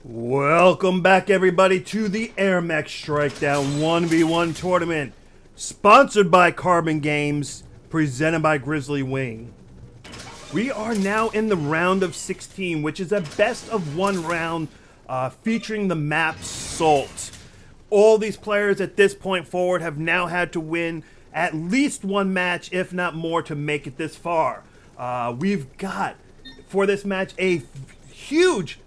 Welcome back, everybody, to the Air Mech Strikedown 1v1 tournament, sponsored by Carbon Games, presented by Grizzly Wing. We are now in the round of 16, which is a best of one round featuring the map Salt. All these players at this point forward have now had to win at least one match, if not more, to make it this far. We've got, for this match, a huge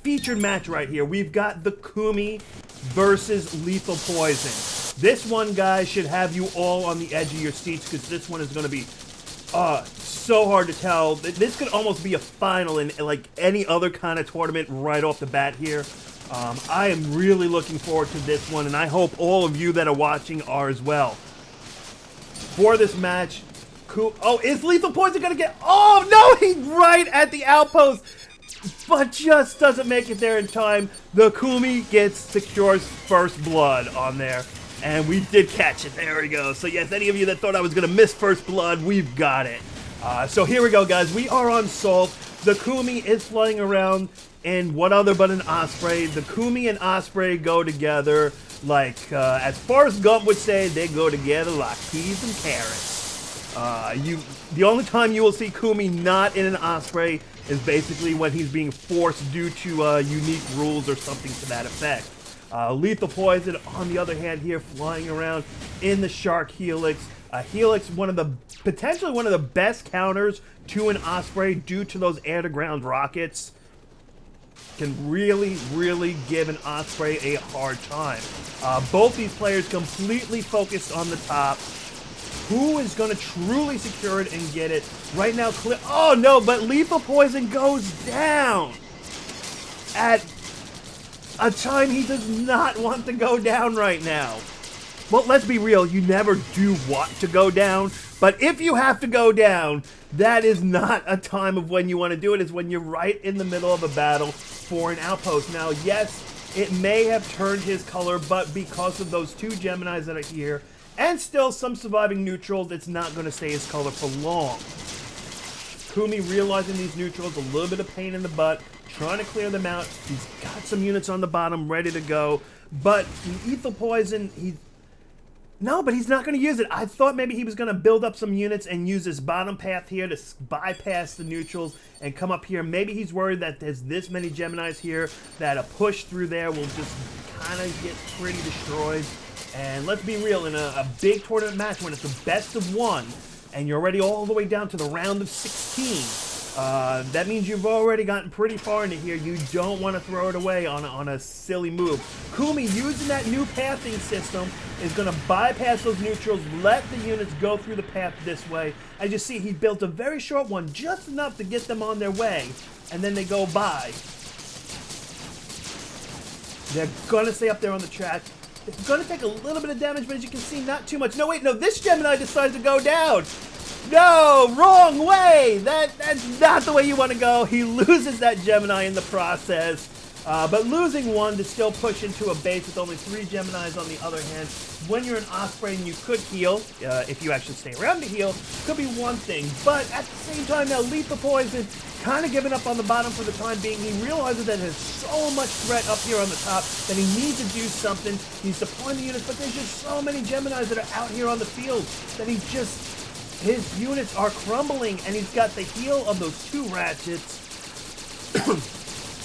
featured match right here. We've got Thekhumi versus Lethalpoison. This one, guys, should have you all on the edge of your seats because this one is going to be so hard to tell. This could almost be a final in like any other kind of tournament right off the bat here. I am really looking forward to this one, and I hope all of you that are watching are as well. For this match, is Lethalpoison going to get... Oh, no! He's right at the outpost! But just doesn't make it there in time. Thekhumi secures first blood on there. And we did catch it. There we go. So yes, any of you that thought I was going to miss first blood, we've got it. So here we go, guys. We are on Salt. Thekhumi is flying around in what other but an Osprey. Thekhumi and Osprey go together like, as Forrest Gump would say, they go together like peas and carrots. The only time you will see Kumi not in an Osprey is basically when he's being forced due to unique rules or something to that effect. Lethalpoison, on the other hand, here flying around in the Shark Helix. Helix, potentially one of the best counters to an Osprey due to those air-to-ground rockets. Can really, really give an Osprey a hard time. Both these players completely focused on the top. Who is going to truly secure it and get it? Right now, oh no, but Lethalpoison goes down at a time he does not want to go down right now. Well, let's be real, you never do want to go down, but if you have to go down, that is not a time of when you want to do it. It's when you're right in the middle of a battle for an outpost. Now, yes, it may have turned his color, but because of those two Geminis that are here, and still some surviving neutrals, it's not going to stay his color for long. Kumi realizing these neutrals, a little bit of pain in the butt, trying to clear them out. He's got some units on the bottom ready to go, but Lethalpoison, he's not going to use it. I thought maybe he was going to build up some units and use this bottom path here to bypass the neutrals and come up here. Maybe he's worried that there's this many Geminis here that a push through there will just kind of get pretty destroyed. And let's be real, in a big tournament match when it's a best of one, and you're already all the way down to the round of 16, that means you've already gotten pretty far into here. You don't want to throw it away on a silly move. Kumi, using that new pathing system, is going to bypass those neutrals, let the units go through the path this way. As you see, he built a very short one, just enough to get them on their way, and then they go by. They're going to stay up there on the track. It's going to take a little bit of damage, but as you can see, not too much. No, wait, no, this Gemini decides to go down. No, wrong way. That's not the way you want to go. He loses that Gemini in the process. But losing one to still push into a base with only 3 Geminis on the other hand. When you're an Osprey and you could heal, if you actually stay around to heal, could be one thing. But at the same time now, Lethalpoison kind of giving up on the bottom for the time being. He realizes that there's so much threat up here on the top that he needs to do something. He's deploying the units, but there's just so many Geminis that are out here on the field that his units are crumbling, and he's got the heal of those 2 ratchets.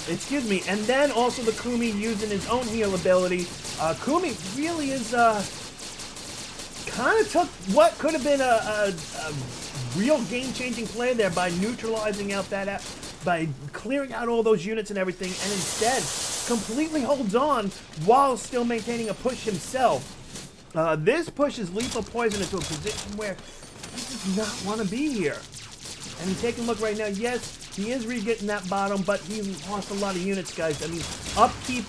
Excuse me. And then also the Kumi using his own heal ability. Kumi really is kind of took what could have been a real game-changing play there by neutralizing out by clearing out all those units and everything, and instead completely holds on while still maintaining a push himself. This pushes Lethalpoison into a position where he does not want to be here. And taking a look right now, yes, he is re-getting that bottom, but he lost a lot of units, guys. I mean, upkeep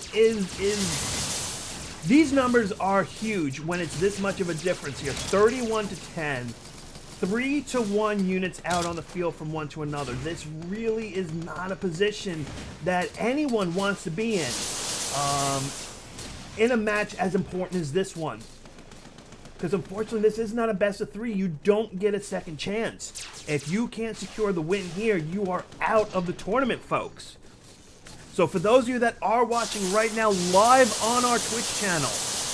these numbers are huge when it's this much of a difference here. 31 to 10. 3 to 1 units out on the field from one to another. This really is not a position that anyone wants to be in a match as important as this one. Because unfortunately, this is not a best of 3. You don't get a second chance. If you can't secure the win here, you are out of the tournament, folks. So for those of you that are watching right now live on our Twitch channel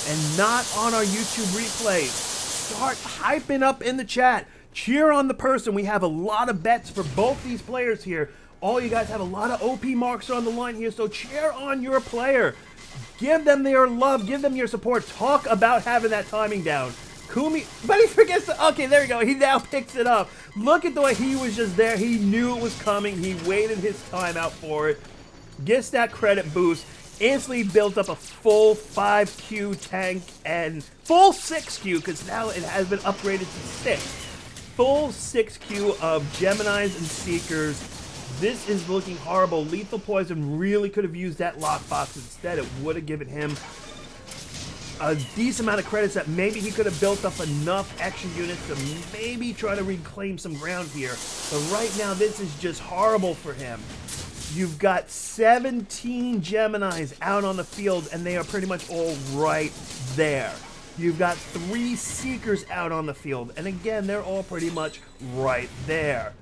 and not on our YouTube replays, start hyping up in the chat. Cheer on the person. We have a lot of bets for both these players here. All you guys have a lot of OP marks on the line here, so cheer on your player. Give them their love. Give them your support. Talk about having that timing down. Kumi, but he forgets to, okay, there you go. He now picks it up. Look at the way he was just there. He knew it was coming. He waited his time out for it. Gets that credit boost. Instantly built up a full 5Q tank and full 6Q, because now it has been upgraded to 6. Full 6Q of Geminis and Seekers. This is looking horrible. Lethalpoison really could have used that lockbox instead. It would have given him a decent amount of credits that maybe he could have built up enough extra units to maybe try to reclaim some ground here. But right now, this is just horrible for him. You've got 17 Geminis out on the field, and they are pretty much all right there. You've got 3 Seekers out on the field, and again, they're all pretty much right there.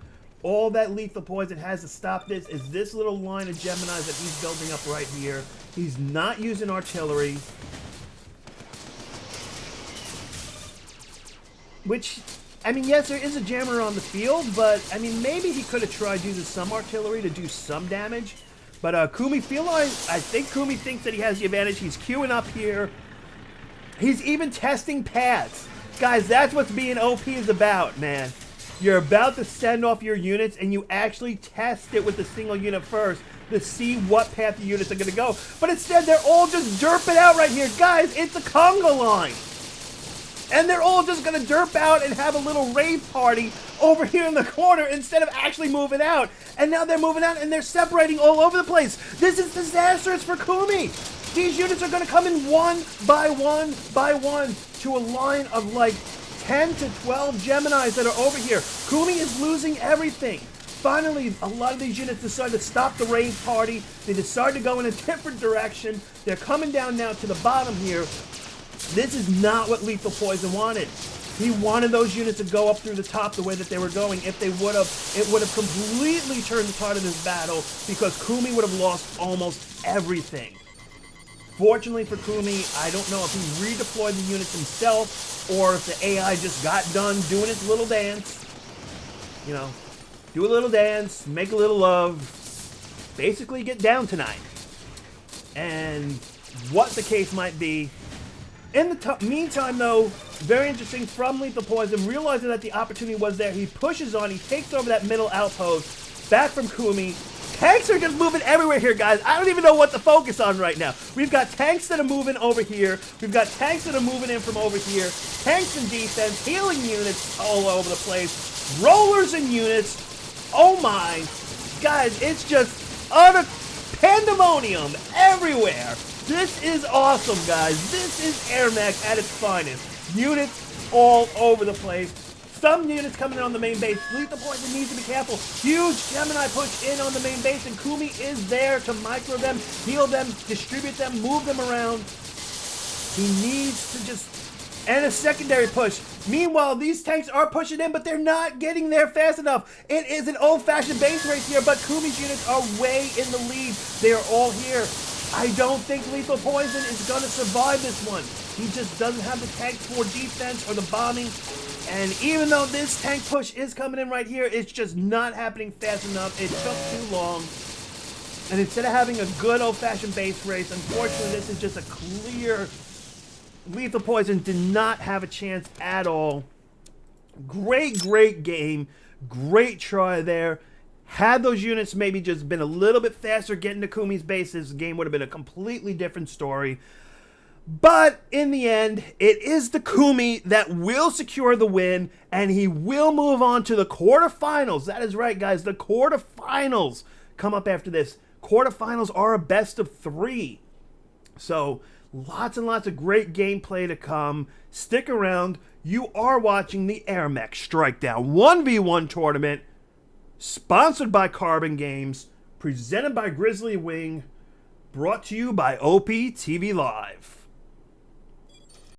All that Lethalpoison has to stop this is this little line of Geminis that he's building up right here. He's not using artillery, which, I mean, yes, there is a jammer on the field, but, I mean, maybe he could have tried using some artillery to do some damage. But I think Kumi thinks that he has the advantage. He's queuing up here. He's even testing paths. Guys, that's what being OP is about, man. You're about to send off your units, and you actually test it with a single unit first to see what path the units are going to go. But instead, they're all just derping out right here. Guys, it's a conga line. And they're all just going to derp out and have a little rave party over here in the corner instead of actually moving out. And now they're moving out, and they're separating all over the place. This is disastrous for Kumi. These units are going to come in one by one by one to a line of like 10 to 12 Geminis that are over here. Kumi is losing everything. Finally, a lot of these units decide to stop the rave party. They decide to go in a different direction. They're coming down now to the bottom here. This is not what Lethalpoison wanted. He wanted those units to go up through the top the way that they were going. If they would have, it would have completely turned the tide of this battle because Kumi would have lost almost everything. Fortunately for Kumi, I don't know if he redeployed the units himself or if the AI just got done doing its little dance. You know, do a little dance, make a little love, basically get down tonight. And what the case might be. In the meantime, though, very interesting from Lethalpoison, realizing that the opportunity was there, he pushes on, he takes over that middle outpost, back from Kumi. Tanks are just moving everywhere here, guys. I don't even know what to focus on right now. We've got tanks that are moving over here. We've got tanks that are moving in from over here. Tanks and defense, healing units all over the place. Rollers and units. Oh my. Guys, it's just utter pandemonium everywhere. This is awesome, guys. This is AirMech at its finest. Units all over the place. Some units coming in on the main base. Lethalpoison needs to be careful. Huge Gemini push in on the main base, and Kumi is there to micro them, heal them, distribute them, move them around. He needs to just... And a secondary push. Meanwhile, these tanks are pushing in, but they're not getting there fast enough. It is an old-fashioned base race here, but Kumi's units are way in the lead. They are all here. I don't think Lethalpoison is going to survive this one. He just doesn't have the tanks for defense or the bombing. And even though this tank push is coming in right here, it's just not happening fast enough. It took too long. And instead of having a good old-fashioned base race, unfortunately, this is just a clear... Lethalpoison did not have a chance at all. Great game. Great try there. Had those units maybe just been a little bit faster getting to Kumi's base, this game would have been a completely different story. But in the end, it is the Kumi that will secure the win, and he will move on to the quarterfinals. That is right, guys. The quarterfinals come up after this. Quarterfinals are a best of 3. So, lots and lots of great gameplay to come. Stick around. You are watching the AirMech Strikedown 1v1 tournament, sponsored by Carbon Games, presented by Grizzly Wing, brought to you by OP TV Live.